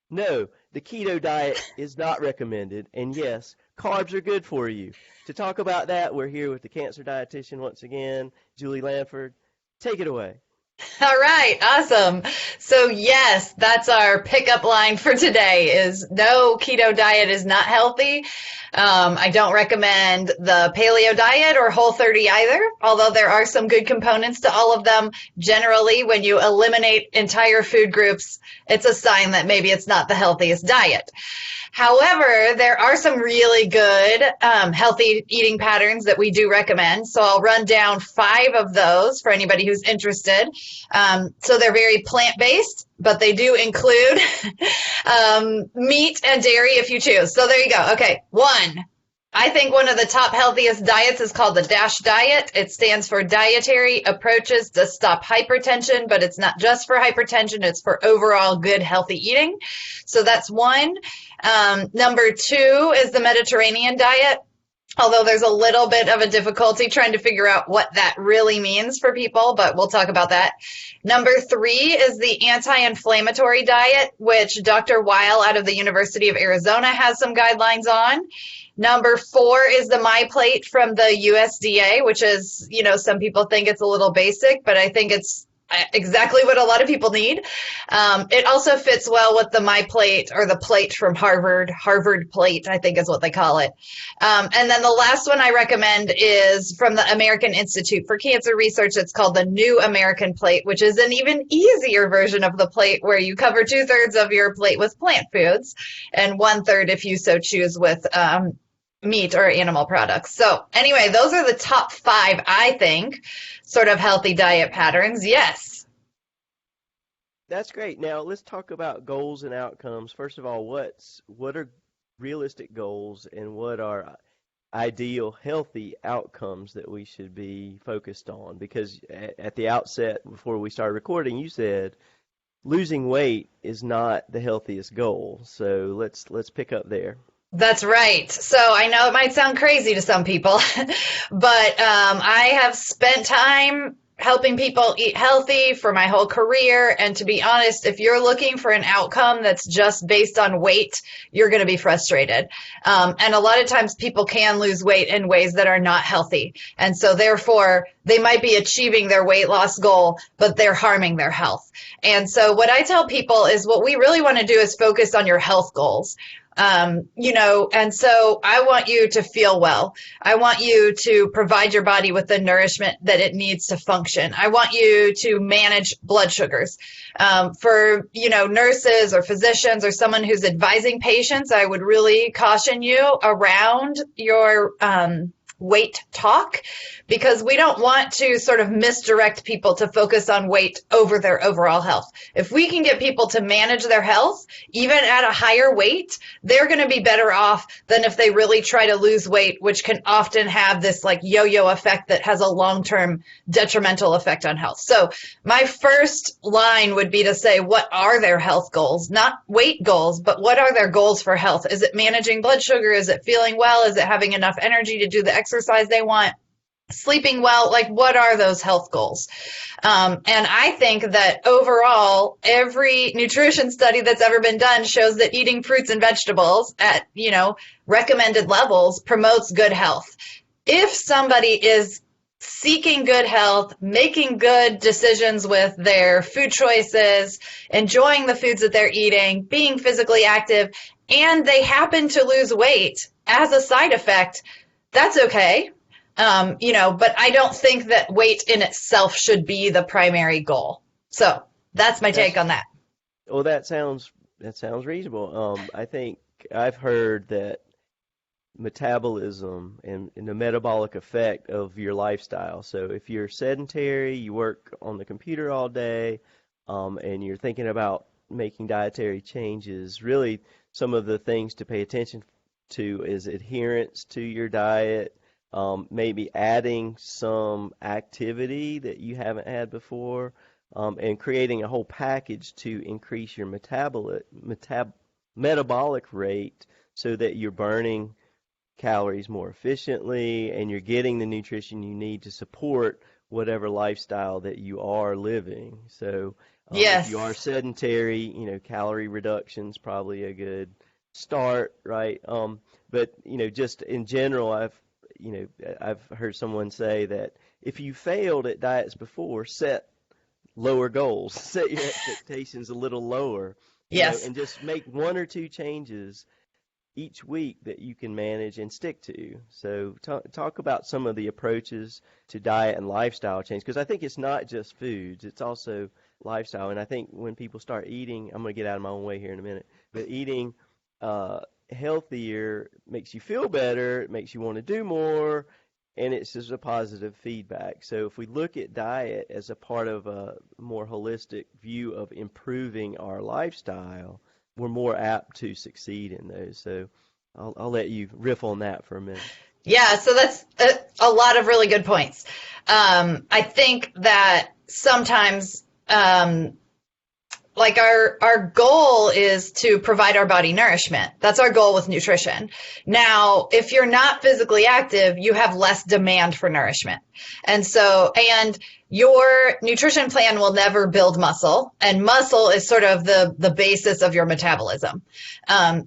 No, the keto diet is not recommended. And yes, carbs are good for you. To talk about that, we're here with the cancer dietitian once again, Julie Lanford. Take it away. All right, awesome. So yes, that's our pickup line for today is no, keto diet is not healthy. I don't recommend the paleo diet or Whole30 either, although there are some good components to all of them. Generally, when you eliminate entire food groups, it's a sign that maybe it's not the healthiest diet. However, there are some really good healthy eating patterns that we do recommend. So I'll run down 5 of those for anybody who's interested. So they're very plant-based, but they do include meat and dairy if you choose. So there you go. Okay, 1. I think one of the top healthiest diets is called the DASH diet. It stands for Dietary Approaches to Stop Hypertension, but it's not just for hypertension, it's for overall good healthy eating. So that's 1. Number 2 is the Mediterranean diet. Although there's a little bit of a difficulty trying to figure out what that really means for people, but we'll talk about that. Number 3 is the anti-inflammatory diet, which Dr. Weil out of the University of Arizona has some guidelines on. Number 4 is the My Plate from the USDA, which is, some people think it's a little basic, but I think it's exactly what a lot of people need. It also fits well with the My Plate or the plate from Harvard Plate, I think is what they call it. And then the last one I recommend is from the American Institute for Cancer Research. It's called the New American Plate, which is an even easier version of the plate where you cover 2/3 of your plate with plant foods and 1/3, if you so choose, with meat or animal products. So anyway, those are the top 5, I think, sort of healthy diet patterns. Yes. That's great. Now let's talk about goals and outcomes. First of all, what are realistic goals and what are ideal healthy outcomes that we should be focused on? Because at the outset, before we started recording, you said losing weight is not the healthiest goal. So let's pick up there. That's right. So I know it might sound crazy to some people, but I have spent time helping people eat healthy for my whole career. And to be honest, if you're looking for an outcome that's just based on weight, you're going to be frustrated. And a lot of times people can lose weight in ways that are not healthy. And so therefore, they might be achieving their weight loss goal, but they're harming their health. And so what I tell people is what we really want to do is focus on your health goals. And so I want you to feel well. I want you to provide your body with the nourishment that it needs to function. I want you to manage blood sugars. For, nurses or physicians or someone who's advising patients, I would really caution you around your, weight talk, because we don't want to sort of misdirect people to focus on weight over their overall health. If we can get people to manage their health, even at a higher weight, they're going to be better off than if they really try to lose weight, which can often have this like yo-yo effect that has a long-term detrimental effect on health. So my first line would be to say, what are their health goals? Not weight goals, but what are their goals for health? Is it managing blood sugar? Is it feeling well? Is it having enough energy to do the exercise they want? Sleeping well? Like, what are those health goals? And I think that overall, every nutrition study that's ever been done shows that eating fruits and vegetables at, recommended levels promotes good health. If somebody is seeking good health, making good decisions with their food choices, enjoying the foods that they're eating, being physically active, and they happen to lose weight as a side effect, that's okay. But I don't think that weight in itself should be the primary goal. So that's my That's take on that. well, that sounds reasonable. I think I've heard that metabolism and the metabolic effect of your lifestyle. So if you're sedentary, you work on the computer all day, and you're thinking about making dietary changes, really some of the things to pay attention to is adherence to your diet, maybe adding some activity that you haven't had before, and creating a whole package to increase your metabolic rate so that you're burning calories more efficiently and you're getting the nutrition you need to support whatever lifestyle that you are living. So If you are Yes. sedentary, calorie reduction's probably a good start, right? But just in general, I've heard someone say that if you failed at diets before, set lower goals, set your expectations a little lower, Yes. and just make one or two changes each week that you can manage and stick to. So talk about some of the approaches to diet and lifestyle change, because I think it's not just foods, it's also lifestyle. And I think when people start eating, I'm going to get out of my own way here in a minute, but eating healthier makes you feel better, it makes you want to do more, and it's just a positive feedback. So if we look at diet as a part of a more holistic view of improving our lifestyle, we're more apt to succeed in those. So I'll let you riff on that for a minute. Yeah, so that's a lot of really good points. I think that sometimes, like our goal is to provide our body nourishment. That's our goal with nutrition. Now, if you're not physically active, you have less demand for nourishment. And your nutrition plan will never build muscle, and muscle is sort of the basis of your metabolism.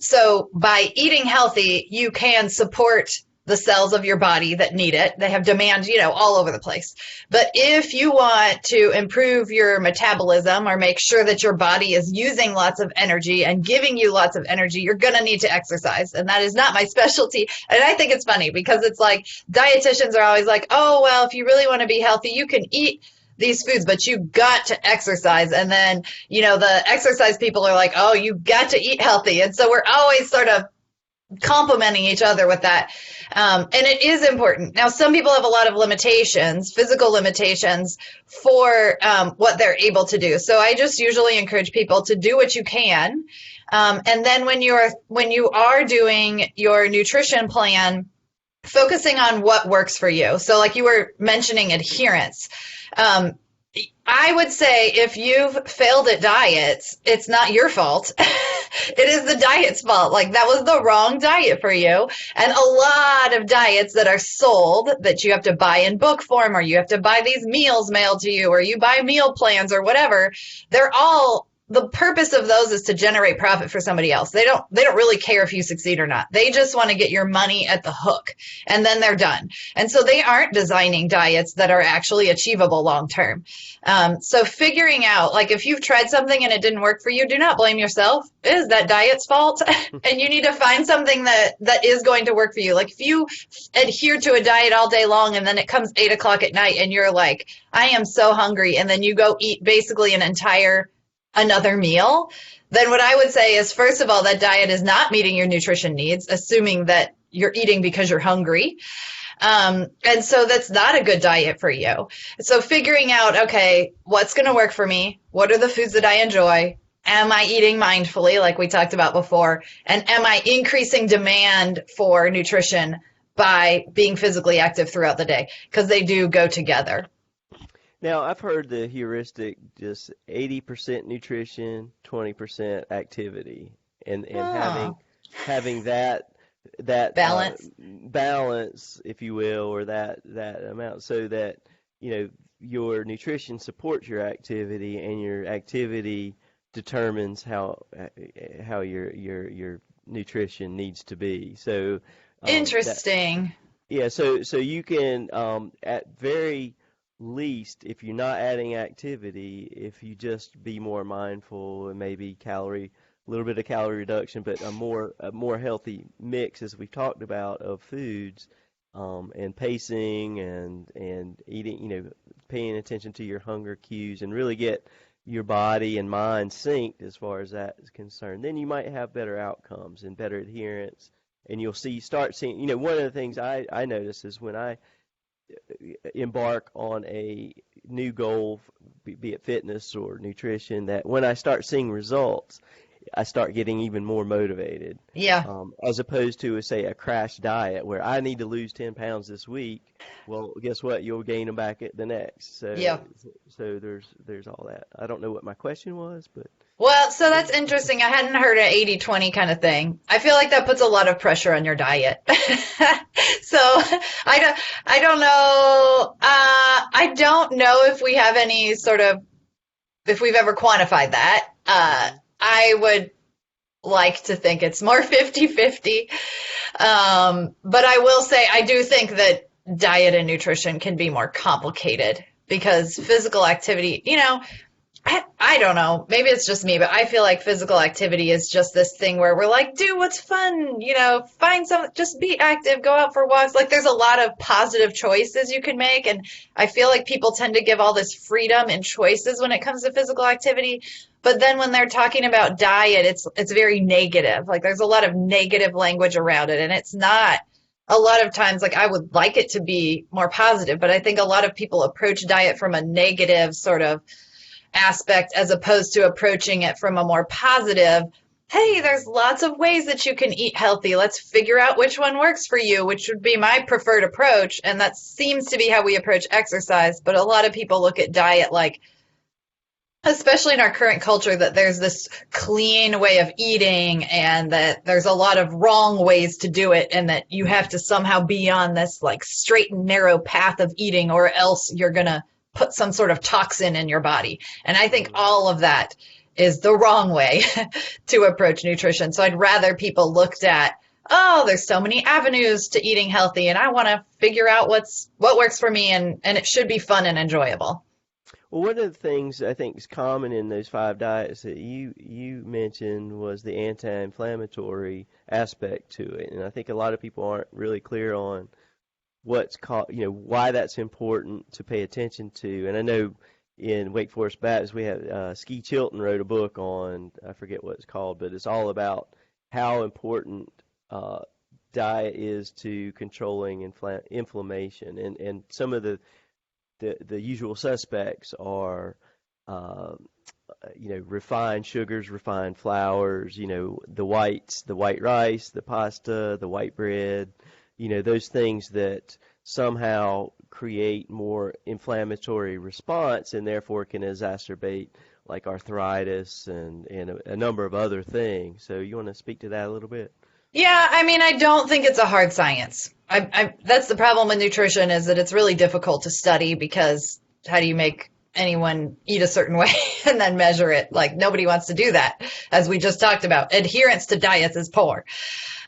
So by eating healthy, you can support the cells of your body that need it. They have demand, all over the place. But if you want to improve your metabolism or make sure that your body is using lots of energy and giving you lots of energy, you're going to need to exercise. And that is not my specialty. And I think it's funny because it's like dietitians are always like, oh, well, if you really want to be healthy, you can eat these foods, but you got to exercise. And then, the exercise people are like, oh, you got to eat healthy. And so we're always sort of complementing each other with that. And it is important. Now, some people have a lot of limitations, physical limitations for what they're able to do. So I just usually encourage people to do what you can. And then when you are doing your nutrition plan, focusing on what works for you. So like you were mentioning adherence. I would say if you've failed at diets, it's not your fault. It is the diet's fault. Like that was the wrong diet for you. And a lot of diets that are sold that you have to buy in book form, or you have to buy these meals mailed to you, or you buy meal plans or whatever, the purpose of those is to generate profit for somebody else. They don't really care if you succeed or not. They just want to get your money at the hook, and then they're done. And so they aren't designing diets that are actually achievable long term. So figuring out, like if you've tried something and it didn't work for you, do not blame yourself. It is that diet's fault. And you need to find something that is going to work for you. Like if you adhere to a diet all day long and then it comes 8 o'clock at night and you're like, I am so hungry, and then you go eat basically another meal, then what I would say is, first of all, that diet is not meeting your nutrition needs, assuming that you're eating because you're hungry. And so that's not a good diet for you. So figuring out, okay, what's going to work for me? What are the foods that I enjoy? Am I eating mindfully, like we talked about before? And am I increasing demand for nutrition by being physically active throughout the day? Because they do go together. Now, I've heard the heuristic just 80% nutrition, 20% activity, and having that Balance. balance, if you will, or that amount, so that your nutrition supports your activity, and your activity determines how your nutrition needs to be. So Interesting. so you can at very least, if you're not adding activity, if you just be more mindful and maybe a little bit of calorie reduction, but a more healthy mix, as we've talked about, of foods, and pacing and eating, paying attention to your hunger cues, and really get your body and mind synced as far as that is concerned, then you might have better outcomes and better adherence, and you'll start seeing, one of the things I notice is when I embark on a new goal, be it fitness or nutrition, that when I start seeing results, I start getting even more motivated. Yeah. As opposed to, say, a crash diet where I need to lose 10 pounds this week. Well, guess what? You'll gain them back at the next. So, Yeah. So there's all that. I don't know what my question was, but. Well, so that's interesting. I hadn't heard an 80-20 kind of thing. I feel like that puts a lot of pressure on your diet. So I don't know. I don't know if we have any sort of if we've ever quantified that. I would like to think it's more 50-50. But I will say I do think that diet and nutrition can be more complicated because physical activity, I don't know. Maybe it's just me, but I feel like physical activity is just this thing where we're like, do what's fun, find some, just be active, go out for walks. Like there's a lot of positive choices you can make. And I feel like people tend to give all this freedom and choices when it comes to physical activity. But then when they're talking about diet, it's very negative. Like there's a lot of negative language around it. And it's not a lot of times, like I would like it to be more positive, but I think a lot of people approach diet from a negative sort of aspect as opposed to approaching it from a more positive, hey, there's lots of ways that you can eat healthy. Let's figure out which one works for you, which would be my preferred approach. And that seems to be how we approach exercise. But a lot of people look at diet like, especially in our current culture, that there's this clean way of eating and that there's a lot of wrong ways to do it and that you have to somehow be on this like straight and narrow path of eating or else you're going to put some sort of toxin in your body. And I think all of that is the wrong way to approach nutrition. So I'd rather people looked at, oh, there's so many avenues to eating healthy and I want to figure out what works for me and it should be fun and enjoyable. Well, one of the things I think is common in those 5 diets that you mentioned was the anti-inflammatory aspect to it. And I think a lot of people aren't really clear on what's called, why that's important to pay attention to. And I know in Wake Forest Baptist we have Ski Chilton wrote a book on, I forget what it's called, but it's all about how important diet is to controlling inflammation. And some of the usual suspects are refined sugars, refined flours, the white rice, the pasta, the white bread, those things that somehow create more inflammatory response and therefore can exacerbate like arthritis and a number of other things. So you want to speak to that a little bit? Yeah, I mean, I don't think it's a hard science. That's the problem with nutrition is that it's really difficult to study because how do you make anyone eat a certain way and then measure it? Like nobody wants to do that, as we just talked about. Adherence to diets is poor.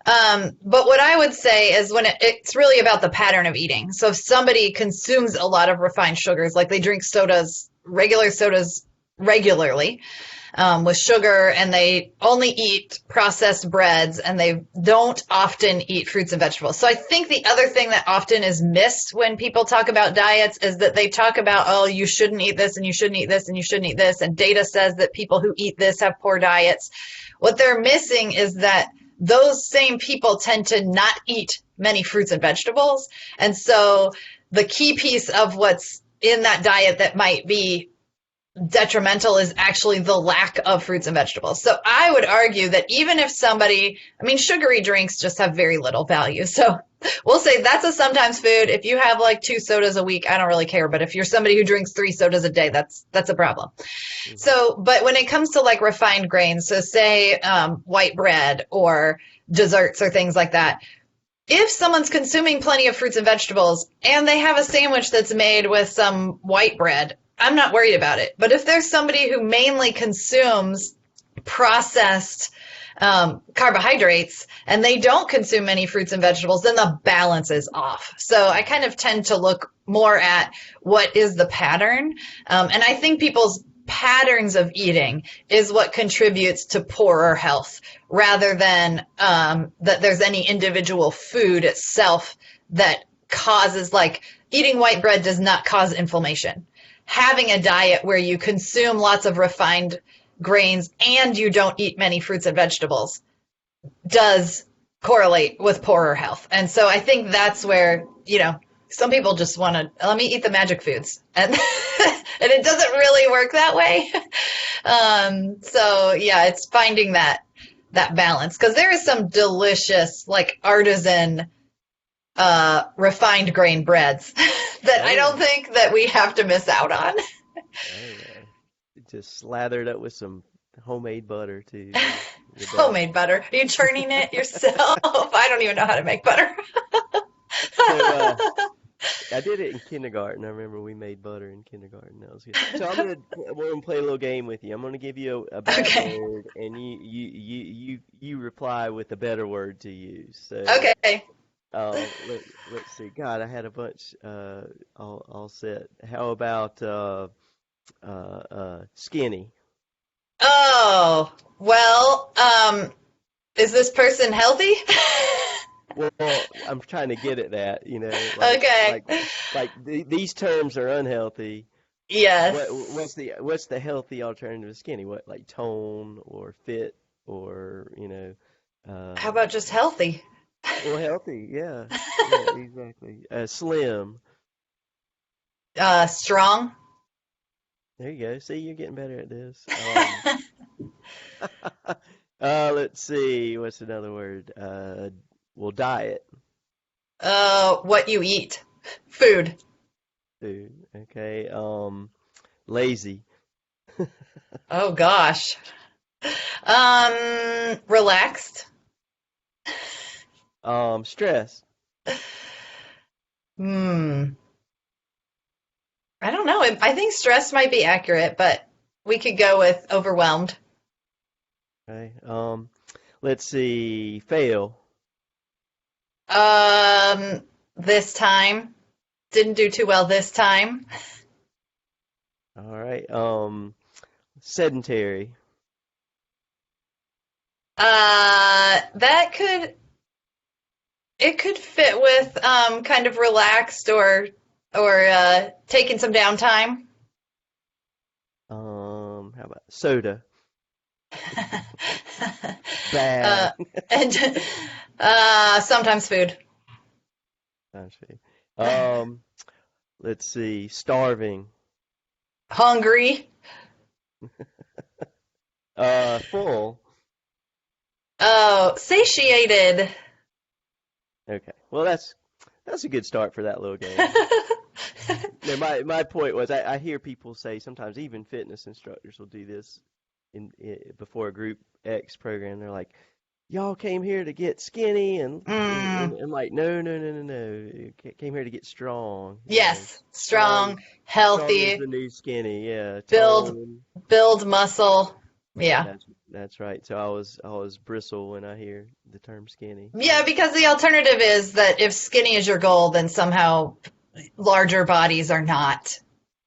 But what I would say is when it's really about the pattern of eating. So if somebody consumes a lot of refined sugars, like they drink regular sodas regularly, with sugar and they only eat processed breads and they don't often eat fruits and vegetables. So I think the other thing that often is missed when people talk about diets is that they talk about, oh, you shouldn't eat this and you shouldn't eat this and you shouldn't eat this. And data says that people who eat this have poor diets. What they're missing is that those same people tend to not eat many fruits and vegetables. And so the key piece of what's in that diet that might be detrimental is actually the lack of fruits and vegetables. So I would argue that even if sugary drinks just have very little value. So we'll say that's a sometimes food. If you have like 2 sodas a week, I don't really care. But if you're somebody who drinks 3 sodas a day, that's a problem. Mm-hmm. So, but when it comes to like refined grains, so say white bread or desserts or things like that, if someone's consuming plenty of fruits and vegetables and they have a sandwich that's made with some white bread, I'm not worried about it. But if there's somebody who mainly consumes processed carbohydrates and they don't consume many fruits and vegetables, then the balance is off. So I kind of tend to look more at what is the pattern. And I think people's patterns of eating is what contributes to poorer health rather than that there's any individual food itself that causes, like eating white bread does not cause inflammation. Having a diet where you consume lots of refined grains and you don't eat many fruits and vegetables does correlate with poorer health. And so I think that's where, some people just want to, let me eat the magic foods. And, and it doesn't really work that way. So yeah, it's finding that balance. Because there is some delicious, like artisan refined grain breads that I don't think that we have to miss out on. Just slathered up with some homemade butter too. Homemade butter. Are you churning it yourself? I don't even know how to make butter. I did it in kindergarten. I remember we made butter in kindergarten. That was good. So we're gonna play a little game with you. I'm gonna give you a bad Okay. word, and you reply with a better word to use. So Okay. let's see. God, I had a bunch all set. How about skinny? Oh, well, is this person healthy? Well, I'm trying to get at that. Okay. These terms are unhealthy. Yes. What's the healthy alternative to skinny? What, like tone or fit or How about just healthy? well, healthy, yeah, yeah, exactly. Slim. Strong? There you go. See, you're getting better at this. Let's see. What's another word? Well, diet. What you eat. Food. Food. Okay. Lazy. Oh gosh. Relaxed. Stress. Hmm. I don't know. I think stress might be accurate, but we could go with overwhelmed. Okay. Let's see. Fail. Um, this time. Didn't do too well this time. All right. Sedentary. That could it could fit with kind of relaxed or taking some downtime. How about soda? uh, Bad. and sometimes food. Actually. Um, let's see. Starving. Hungry. Full. Oh, satiated. Okay. Well, that's a good start for that little game. No, my point was I hear people say sometimes even fitness instructors will do this before a group X program. They're like, y'all came here to get skinny Mm, and like no. You came here to get strong. yes, Strong strong, strong is healthy, the new skinny. Yeah, build tone. build muscle. Yeah. That's right. So I was bristle when I hear the term skinny. So Yeah, because the alternative is that if skinny is your goal, then somehow larger bodies are not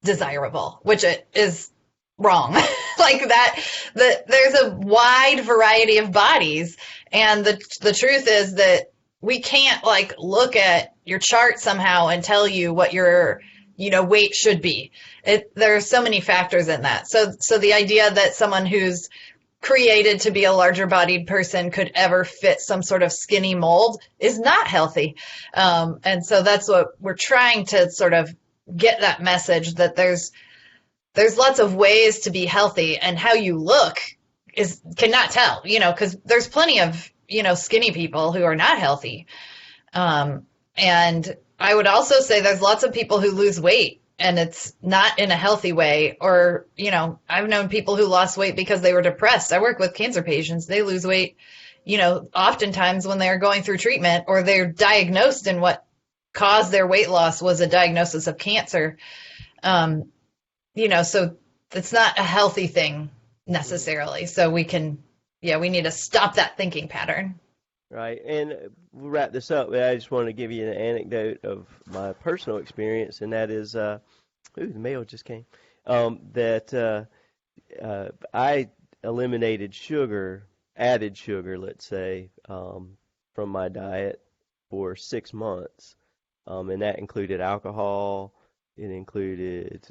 desirable, which it is wrong. Like that, there's a wide variety of bodies, and the truth is that we can't like look at your chart somehow and tell you what your weight should be. There's so many factors in that. So the idea that someone who's created to be a larger bodied person could ever fit some sort of skinny mold is not healthy. And so that's what we're trying to sort of get that message that there's lots of ways to be healthy, and how you look is cannot tell, because there's plenty of, skinny people who are not healthy. And I would also say there's lots of people who lose weight and it's not in a healthy way. Or, I've known people who lost weight because they were depressed. I work with cancer patients. They lose weight, oftentimes when they're going through treatment or they're diagnosed, and what caused their weight loss was a diagnosis of cancer. So it's not a healthy thing mhm. necessarily. So we need to stop that thinking pattern. Right. And we'll wrap this up. But I just want to give you an anecdote of my personal experience, and that is, ooh, the mail just came. That I eliminated sugar, added sugar, let's say, from my diet for 6 months, and that included alcohol. It included,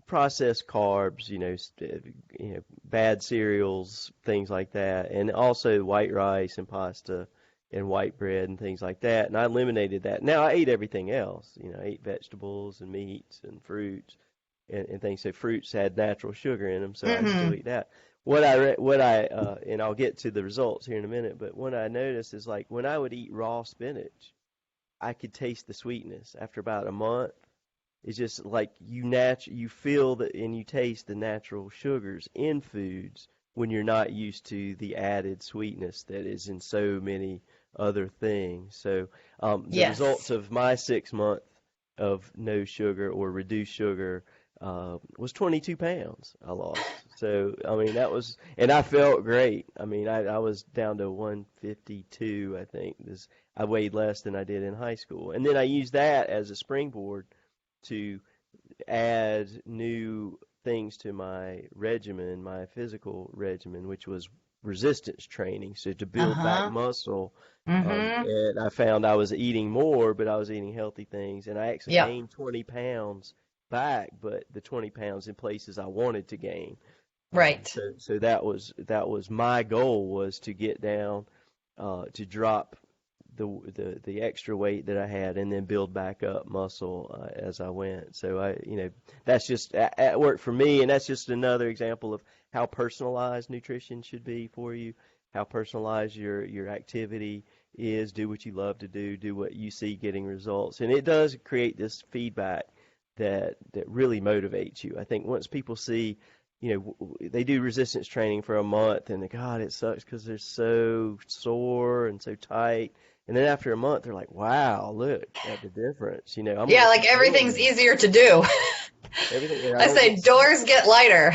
processed carbs, bad cereals, things like that, and also white rice and pasta and white bread and things like that. And I eliminated that. Now I ate everything else. I ate vegetables and meats and fruits and things. So fruits had natural sugar in them, so I still Hmm. eat that. And I'll get to the results here in a minute, but what I noticed is like when I would eat raw spinach, I could taste the sweetness after about a month. It's just like you feel that and you taste the natural sugars in foods when you're not used to the added sweetness that is in so many other things. So the results Yes. of my 6 month of no sugar or reduced sugar was 22 pounds I lost. So, I mean, that was, and I felt great. I mean, I was down to 152, I think. I weighed less than I did in high school. And then I used that as a springboard to add new things to my regimen, my physical regimen, which was resistance training, so to build back Uh-huh. muscle. Mm-hmm. And I found I was eating more, but I was eating healthy things, and I actually Yep. gained 20 pounds back, but the 20 pounds in places I wanted to gain. Right. So that was my goal, was to get down, to drop the extra weight that I had, and then build back up muscle as I went. So that's just at work for me, and that's just another example of how personalized nutrition should be for you, how personalized your activity is. Do what you love to do what you see getting results, and it does create this feedback that really motivates you. I think once people see, they do resistance training for a month, and God, it sucks because they're so sore and so tight. And then after a month, they're like, "Wow, look at the difference." I'm Yeah, gonna like keep doing everything's this. easier to do. Everything, and I I don't say get sick. doors get lighter.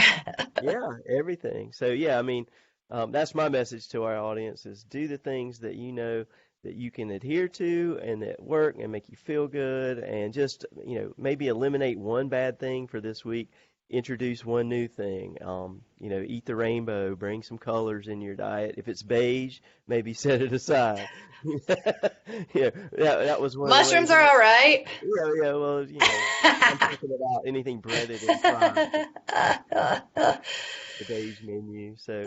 Yeah, everything. So yeah, I mean, that's my message to our audience: is do the things that you know that you can adhere to and that work and make you feel good, and just maybe eliminate one bad thing for this week. Introduce one new thing. Eat the rainbow. Bring some colors in your diet. If it's beige, maybe set it aside. Yeah, that was one of the ways. Mushrooms are all right. Yeah, yeah. Well, I'm talking about anything breaded and fried, the beige menu. So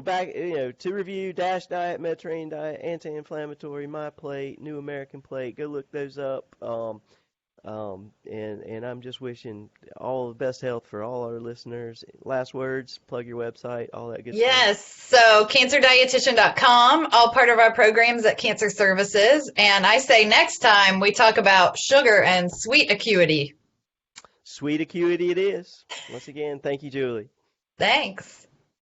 back, to review: Dash Diet, Mediterranean Diet, Anti-Inflammatory, My Plate, New American Plate. Go look those up. And I'm just wishing all the best health for all our listeners. Last words, plug your website, all that good stuff. Yes. So cancerdietitian.com, all part of our programs at Cancer Services. And I say next time we talk about sugar and sweet acuity. Sweet acuity it is. Once again, thank you, Julie. Thanks.